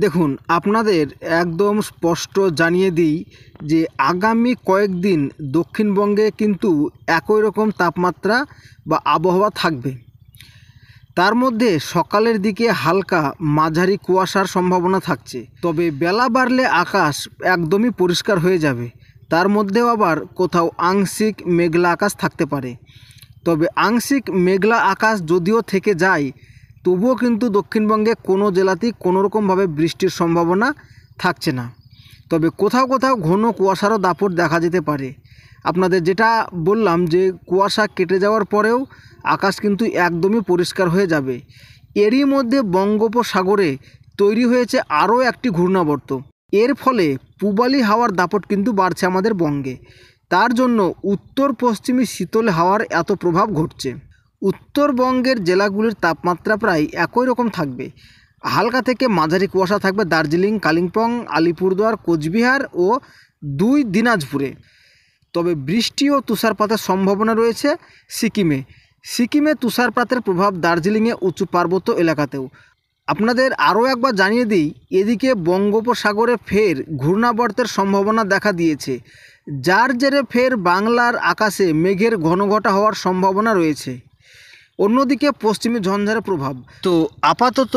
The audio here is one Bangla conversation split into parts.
দেখুন, আপনাদের একদম স্পষ্ট জানিয়ে দিই যে আগামী কয়েকদিন দক্ষিণবঙ্গে কিন্তু একই রকম তাপমাত্রা বা আবহাওয়া থাকবে। তার মধ্যে সকালের দিকে হালকা মাঝারি কুয়াশার সম্ভাবনা থাকছে, তবে বেলা বাড়লে আকাশ একদমই পরিষ্কার হয়ে যাবে। তার মধ্যেও আবার কোথাও আংশিক মেঘলা আকাশ থাকতে পারে। তবে আংশিক মেঘলা আকাশ যদিও থেকে যায়, তবুও কিন্তু দক্ষিণবঙ্গে কোনো জেলাতেই কোনোরকমভাবে বৃষ্টির সম্ভাবনা থাকছে না। তবে কোথাও কোথাও ঘন কুয়াশারও দাপট দেখা যেতে পারে। আপনাদের যেটা বললাম যে কুয়াশা কেটে যাওয়ার পরেও আকাশ কিন্তু একদমই পরিষ্কার হয়ে যাবে। এরই মধ্যে বঙ্গোপসাগরে তৈরি হয়েছে আরও একটি ঘূর্ণাবর্ত। এর ফলে পূবালি হাওয়ার দাপট কিন্তু বাড়ছে আমাদের বঙ্গে। তার জন্য উত্তর পশ্চিমী শীতল হাওয়ার এত প্রভাব ঘটছে। উত্তরবঙ্গের জেলাগুলির তাপমাত্রা প্রায় একই রকম থাকবে। হালকা থেকে মাঝারি কুয়াশা থাকবে দার্জিলিং, কালিম্পং, আলিপুরদুয়ার, কোচবিহার ও 2 দিনাজপুরে। তবে বৃষ্টি ও তুষারপাতের সম্ভাবনা রয়েছে সিকিমে তুষারপাতের প্রভাব দার্জিলিংয়ে উঁচু পার্বত্য এলাকাতেও। আপনাদের আরও একবার জানিয়ে দিই, এদিকে বঙ্গোপসাগরে ফের ঘূর্ণাবর্তের সম্ভাবনা দেখা দিয়েছে, যার জেরে ফের বাংলার আকাশে মেঘের ঘনঘটা হওয়ার সম্ভাবনা রয়েছে। অন্যদিকে পশ্চিমী ঝঞ্ঝারের প্রভাব। তো আপাতত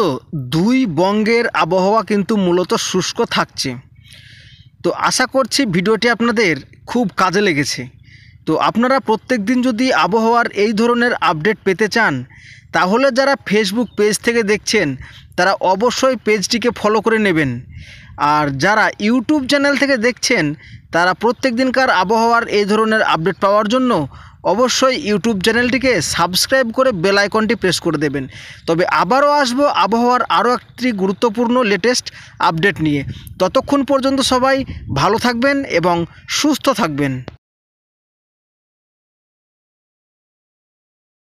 2 বঙ্গের আবহাওয়া কিন্তু মূলত শুষ্ক থাকছে। তো আশা করছি ভিডিওটি আপনাদের খুব কাজে লেগেছে। তো আপনারা প্রত্যেক দিন যদি আবহাওয়ার এই ধরনের আপডেট পেতে চান, তাহলে যারা ফেসবুক পেজ থেকে দেখছেন তারা অবশ্যই পেজটিকে ফলো করে নেবেন। আর যারা ইউটিউব চ্যানেল থেকে দেখছেন তারা প্রত্যেক দিনকার আবহাওয়ার এই ধরনের আপডেট পাওয়ার জন্য অবশ্যই ইউটিউব চ্যানেলটিকে সাবস্ক্রাইব করে বেল আইকনটি প্রেস করে দেবেন। তবে আবারও আসবো আবহাওয়ার আরও একটি গুরুত্বপূর্ণ লেটেস্ট আপডেট নিয়ে। ততক্ষণ পর্যন্ত সবাই ভালো থাকবেন এবং সুস্থ থাকবেন।